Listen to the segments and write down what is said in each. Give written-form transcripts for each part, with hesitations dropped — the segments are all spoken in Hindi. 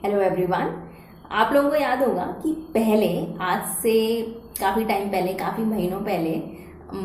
Hello everyone. आप लोगों को याद होगा कि पहले, आज से काफ़ी टाइम पहले, काफ़ी महीनों पहले,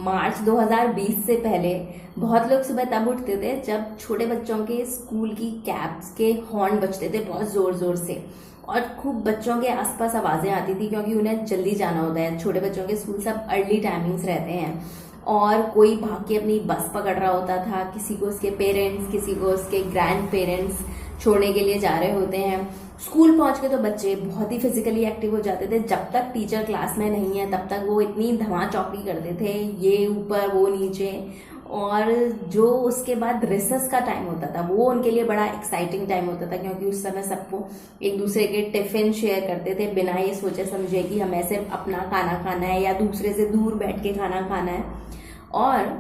मार्च 2020 से पहले बहुत लोग सुबह तब उठते थे जब छोटे बच्चों के स्कूल की कैब्स के हॉर्न बजते थे बहुत ज़ोर ज़ोर से, और खूब बच्चों के आसपास आवाज़ें आती थी क्योंकि उन्हें जल्दी जाना होता है। छोटे बच्चों के स्कूल सब अर्ली टाइमिंग्स रहते हैं और कोई भाग के अपनी बस पकड़ रहा होता था, किसी को उसके पेरेंट्स, किसी को उसके ग्रैंड पेरेंट्स छोड़ने के लिए जा रहे होते हैं। स्कूल पहुंच के तो बच्चे बहुत ही फिजिकली एक्टिव हो जाते थे। जब तक टीचर क्लास में नहीं है तब तक वो इतनी धमा चौकड़ी करते थे, ये ऊपर वो नीचे। और जो उसके बाद रिसेस का टाइम होता था वो उनके लिए बड़ा एक्साइटिंग टाइम होता था क्योंकि उस समय सबको एक दूसरे के टिफिन शेयर करते थे बिना ये सोचे समझे कि हमें सिर्फ अपना खाना खाना है या दूसरे से दूर बैठ के खाना खाना है। और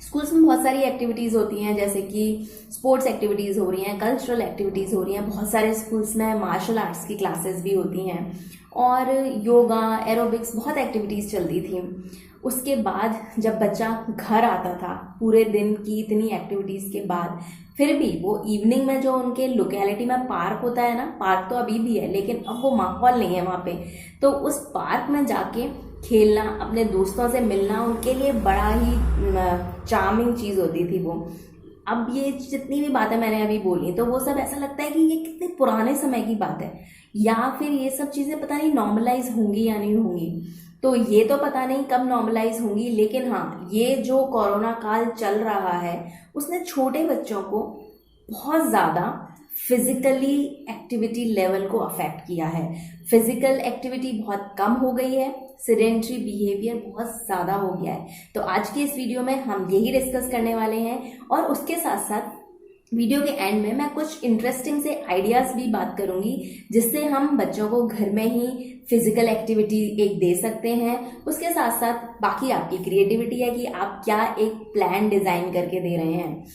स्कूल्स में बहुत सारी एक्टिविटीज़ होती हैं, जैसे कि स्पोर्ट्स एक्टिविटीज़ हो रही हैं, कल्चरल एक्टिविटीज़ हो रही हैं। बहुत सारे स्कूल्स में मार्शल आर्ट्स की क्लासेस भी होती हैं और योगा, एरोबिक्स, बहुत एक्टिविटीज़ चलती थी। उसके बाद जब बच्चा घर आता था पूरे दिन की इतनी एक्टिविटीज़ के बाद, फिर भी वो इवनिंग में जो उनके लोकेलिटी में पार्क होता है ना, पार्क तो अभी भी है लेकिन अब वो माहौल नहीं है वहाँ पे, तो उस पार्क में जाके खेलना, अपने दोस्तों से मिलना उनके लिए बड़ा ही चार्मिंग चीज़ होती थी वो। अब ये जितनी भी बातें मैंने अभी बोली तो वो सब ऐसा लगता है कि ये कितने पुराने समय की बात है, या फिर ये सब चीज़ें पता नहीं नॉर्मलाइज होंगी या नहीं होंगी। तो ये तो पता नहीं कब नॉर्मलाइज होंगी, लेकिन हाँ, ये जो कोरोना काल चल रहा है उसने छोटे बच्चों को बहुत ज़्यादा फिजिकली एक्टिविटी लेवल को अफेक्ट किया है। फिजिकल एक्टिविटी बहुत कम हो गई है, सेडेंटरी बिहेवियर बहुत ज़्यादा हो गया है। तो आज की इस वीडियो में हम यही डिस्कस करने वाले हैं और उसके साथ साथ वीडियो के एंड में मैं कुछ इंटरेस्टिंग से आइडियाज़ भी बात करूंगी जिससे हम बच्चों को घर में ही फिजिकल एक्टिविटी एक दे सकते हैं। उसके साथ साथ बाकी आपकी क्रिएटिविटी है कि आप क्या एक प्लान डिज़ाइन करके दे रहे हैं।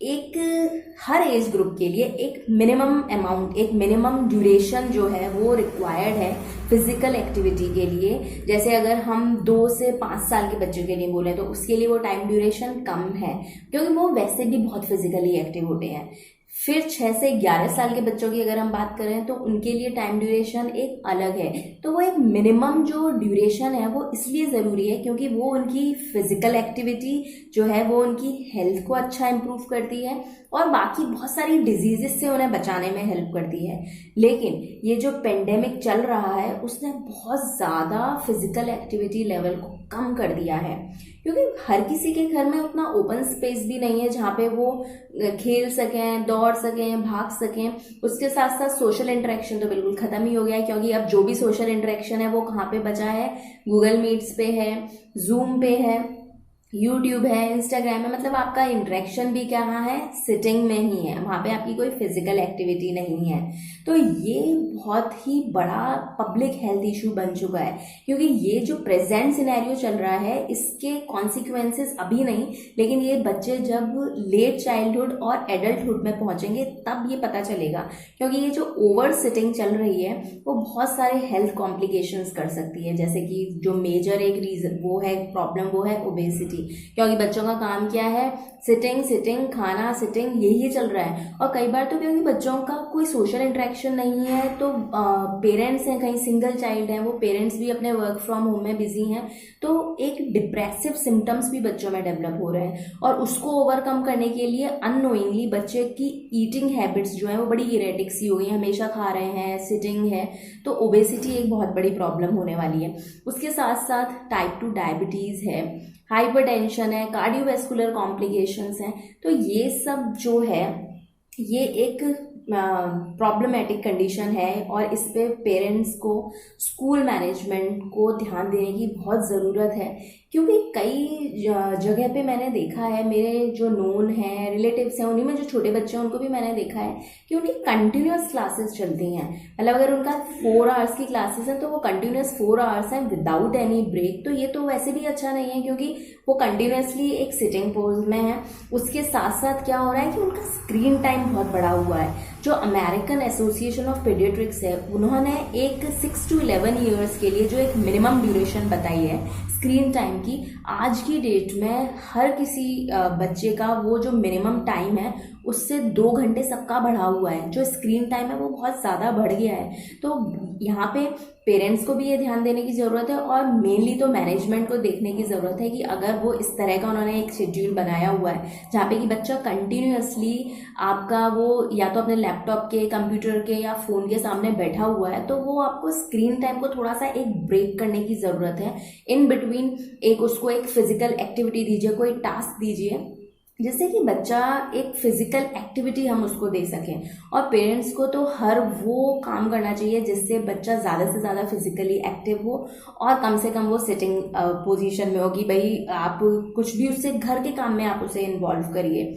एक हर एज ग्रुप के लिए एक मिनिमम अमाउंट, एक मिनिमम ड्यूरेशन जो है वो रिक्वायर्ड है फिजिकल एक्टिविटी के लिए। जैसे अगर हम 2 से 5 साल के बच्चों के लिए बोलें तो उसके लिए वो टाइम ड्यूरेशन कम है क्योंकि वो वैसे भी बहुत फिजिकली एक्टिव होते हैं। फिर 6 से 11 साल के बच्चों की अगर हम बात करें तो उनके लिए टाइम ड्यूरेशन एक अलग है। तो वो एक मिनिमम जो ड्यूरेशन है वो इसलिए ज़रूरी है क्योंकि वो उनकी फिजिकल एक्टिविटी जो है वो उनकी हेल्थ को अच्छा इम्प्रूव करती है और बाकी बहुत सारी डिजीजेस से उन्हें बचाने में हेल्प करती है। लेकिन ये जो पेंडेमिक चल रहा है उसने बहुत ज़्यादा फिजिकल एक्टिविटी लेवल को कम कर दिया है क्योंकि हर किसी के घर में उतना ओपन स्पेस भी नहीं है जहाँ पे वो खेल सकें, दौड़ सकें, भाग सकें। उसके साथ साथ सोशल इंटरेक्शन तो बिल्कुल ख़त्म ही हो गया है क्योंकि अब जो भी सोशल इंटरेक्शन है वो कहाँ पे बचा है, गूगल मीट्स पे है, जूम पे है, यूट्यूब है, इंस्टाग्राम है। मतलब आपका इंटरेक्शन भी कहाँ है, सिटिंग में ही है, वहाँ पे आपकी कोई फिजिकल एक्टिविटी नहीं है। तो ये बहुत ही बड़ा पब्लिक हेल्थ इशू बन चुका है क्योंकि ये जो प्रेजेंट सिनेरियो चल रहा है इसके कॉन्सिक्वेंसेस अभी नहीं, लेकिन ये बच्चे जब लेट चाइल्डहुड और एडल्टहुड में पहुंचेंगे तब ये पता चलेगा क्योंकि ये जो ओवर सिटिंग चल रही है वो बहुत सारे हेल्थ कॉम्प्लिकेशंस कर सकती है। जैसे कि जो मेजर एक रीजन वो है प्रॉब्लम, वो है ओबेसिटी, क्योंकि बच्चों का काम क्या है, सिटिंग सिटिंग, खाना सिटिंग, यही चल रहा है। और कई बार तो क्योंकि बच्चों का कोई सोशल इंटरेक्शन नहीं है तो पेरेंट्स हैं, कहीं सिंगल चाइल्ड हैं, वो पेरेंट्स भी अपने वर्क फ्रॉम होम में बिजी हैं, तो एक डिप्रेसिव सिम्टम्स भी बच्चों में डेवलप हो रहे हैं। और उसको ओवरकम करने के लिए अननोइंगली बच्चे की ईटिंग हैबिट्स जो है वो बड़ी इरेटिक सी हो गई, हमेशा खा रहे हैं, सिटिंग है, तो ओबेसिटी एक बहुत बड़ी प्रॉब्लम होने वाली है। उसके साथ साथ टाइप 2 डायबिटीज़ है, हाइपरटेंशन है, कार्डियोवैस्कुलर कॉम्प्लिकेशंस हैं। तो ये सब जो है ये एक प्रॉब्लमैटिक कंडीशन है और इस पे पेरेंट्स को, स्कूल मैनेजमेंट को ध्यान देने की बहुत ज़रूरत है क्योंकि कई जगह पे मैंने देखा है, मेरे जो नोन हैं, रिलेटिव्स हैं, उन्हीं में जो छोटे बच्चे हैं उनको भी मैंने देखा है कि उनकी कंटिन्यूस क्लासेस चलती हैं। मतलब अगर उनका 4 आवर्स की क्लासेस हैं तो वो कंटिन्यूस 4 आवर्स हैं विदाउट एनी ब्रेक। तो ये तो वैसे भी अच्छा नहीं है क्योंकि वो कंटिन्यूसली एक सिटिंग पोज में है। उसके साथ साथ क्या हो रहा है कि उनका स्क्रीन टाइम बहुत बड़ा हुआ है। जो अमेरिकन एसोसिएशन ऑफ पीडियाट्रिक्स है उन्होंने एक 6 to 11 ईयर्स के लिए जो एक मिनिमम ड्यूरेशन बताई है स्क्रीन टाइम की, आज की डेट में हर किसी बच्चे का वो जो मिनिमम टाइम है उससे 2 घंटे सबका बढ़ा हुआ है, जो स्क्रीन टाइम है वो बहुत ज़्यादा बढ़ गया है। तो यहाँ पे पेरेंट्स को भी ये ध्यान देने की ज़रूरत है और मेनली तो मैनेजमेंट को देखने की ज़रूरत है कि अगर वो इस तरह का उन्होंने एक शेड्यूल बनाया हुआ है जहाँ पे कि बच्चा कंटिन्यूअसली आपका वो या तो अपने लैपटॉप के, कंप्यूटर के या फ़ोन के सामने बैठा हुआ है, तो वो आपको स्क्रीन टाइम को थोड़ा सा एक ब्रेक करने की ज़रूरत है। इन बिटवीन उसको एक फिजिकल एक्टिविटी दीजिए, कोई टास्क दीजिए जिससे कि बच्चा एक फिजिकल एक्टिविटी हम उसको दे सकें। और पेरेंट्स को तो हर वो काम करना चाहिए जिससे बच्चा ज़्यादा से ज़्यादा फिजिकली एक्टिव हो और कम से कम वो सिटिंग पोजीशन में हो कि भाई आप कुछ भी उससे घर के काम में आप उसे इन्वॉल्व करिए।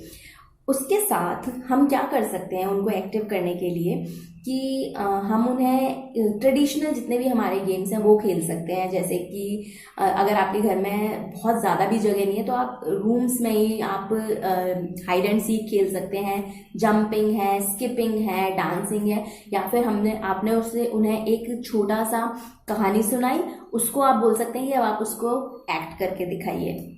उसके साथ हम क्या कर सकते हैं उनको एक्टिव करने के लिए कि हम उन्हें ट्रेडिशनल जितने भी हमारे गेम्स हैं वो खेल सकते हैं। जैसे कि अगर आपके घर में बहुत ज़्यादा भी जगह नहीं है तो आप रूम्स में ही आप हाइड एंड सीक खेल सकते हैं, जंपिंग है, स्किपिंग है, डांसिंग है, या फिर आपने उससे उन्हें एक छोटा सा कहानी सुनाई, उसको आप बोल सकते हैं कि अब आप उसको एक्ट करके दिखाइए।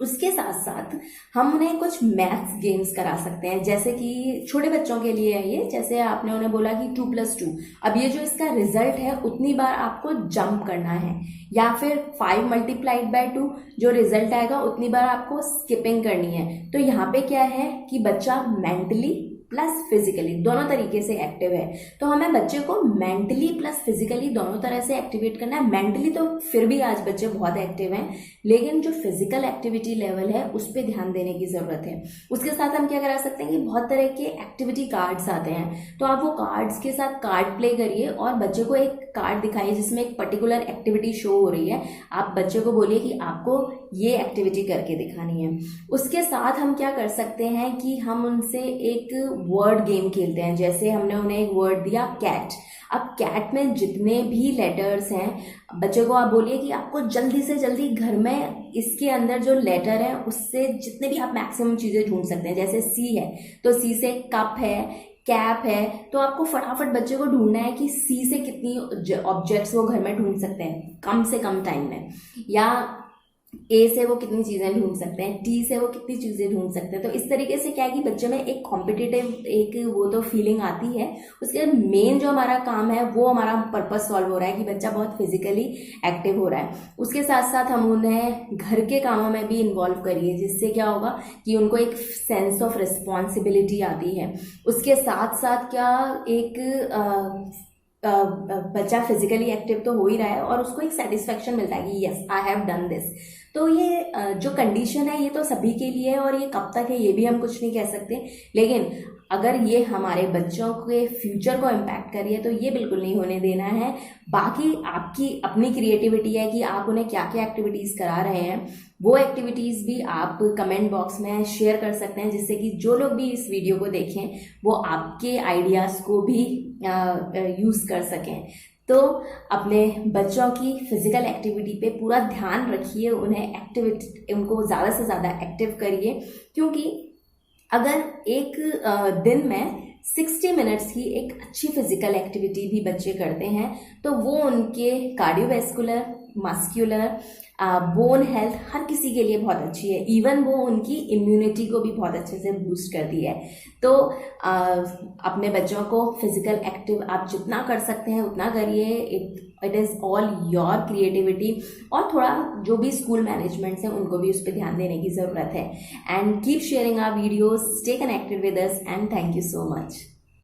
उसके साथ साथ हम उन्हें कुछ मैथ्स गेम्स करा सकते हैं, जैसे कि छोटे बच्चों के लिए है ये। जैसे आपने उन्हें बोला कि 2+2, अब ये जो इसका रिजल्ट है उतनी बार आपको जंप करना है, या फिर 5 × 2 जो रिजल्ट आएगा उतनी बार आपको स्किपिंग करनी है। तो यहाँ पे क्या है कि बच्चा मेंटली प्लस फिजिकली दोनों तरीके से एक्टिव है। तो हमें बच्चे को मेंटली प्लस फिजिकली दोनों तरह से एक्टिवेट करना है। मेंटली तो फिर भी आज बच्चे बहुत एक्टिव हैं, लेकिन जो फिजिकल एक्टिविटी लेवल है उस पर ध्यान देने की जरूरत है। उसके साथ हम क्या करा सकते हैं कि बहुत तरह के एक्टिविटी कार्ड्स आते हैं, तो आप वो कार्ड्स के साथ कार्ड प्ले करिए और बच्चे को एक कार्ड दिखाइए जिसमें एक पर्टिकुलर एक्टिविटी शो हो रही है। आप बच्चे को बोलिए कि आपको ये एक्टिविटी करके दिखानी है। उसके साथ हम क्या कर सकते हैं कि हम उनसे एक वर्ड गेम खेलते हैं। जैसे हमने उन्हें एक वर्ड दिया कैट, अब कैट में जितने भी लेटर्स हैं बच्चे को आप बोलिए कि आपको जल्दी से जल्दी घर में इसके अंदर जो लेटर है उससे जितने भी आप मैक्सिमम चीजें ढूंढ सकते हैं। जैसे सी है तो सी से कप है, कैप है, तो आपको फटाफट बच्चे को ढूंढना है कि सी से कितनी ऑब्जेक्ट्स वो घर में ढूंढ सकते हैं कम से कम टाइम में, या ए से वो कितनी चीजें ढूंढ सकते हैं, टी से वो कितनी चीजें ढूंढ सकते हैं। तो इस तरीके से क्या है कि बच्चे में एक कॉम्पिटिटिव एक वो तो फीलिंग आती है। उसके मेन जो हमारा काम है वो हमारा पर्पस सॉल्व हो रहा है कि बच्चा बहुत फिजिकली एक्टिव हो रहा है। उसके साथ साथ हम उन्हें घर के कामों में भी इन्वॉल्व करिए, जिससे क्या होगा कि उनको एक सेंस ऑफ रिस्पॉन्सिबिलिटी आती है। उसके साथ साथ क्या एक बच्चा फिजिकली एक्टिव तो हो ही रहा है और उसको एक सेटिस्फेक्शन मिलता है कि yes I have done this. तो ये जो कंडीशन है ये तो सभी के लिए है और ये कब तक है ये भी हम कुछ नहीं कह सकते, लेकिन अगर ये हमारे बच्चों के फ्यूचर को इम्पैक्ट करिए तो ये बिल्कुल नहीं होने देना है। बाकी आपकी अपनी क्रिएटिविटी है कि आप उन्हें क्या क्या एक्टिविटीज करा रहे हैं, वो एक्टिविटीज भी आप कमेंट बॉक्स में शेयर कर सकते हैं, जिससे कि जो लोग भी इस वीडियो को देखें वो आपके आइडियाज को भी यूज कर सकें। तो अपने बच्चों की फिजिकल एक्टिविटी पे पूरा ध्यान रखिए, उनको ज़्यादा से ज़्यादा एक्टिव करिए, क्योंकि अगर एक दिन में 60 मिनट्स की एक अच्छी फिजिकल एक्टिविटी भी बच्चे करते हैं तो वो उनके कार्डियोवैस्कुलर, मस्कुलर, बोन हेल्थ हर किसी के लिए बहुत अच्छी है। इवन वो उनकी इम्यूनिटी को भी बहुत अच्छे से बूस्ट करती है। तो अपने बच्चों को फिजिकल एक्टिव आप जितना कर सकते हैं उतना करिए। It is all your creativity. और थोड़ा जो भी स्कूल मैनेजमेंट्स हैं उनको भी उस पर ध्यान देने की ज़रूरत है। And keep sharing our videos, stay connected with us and thank you so much.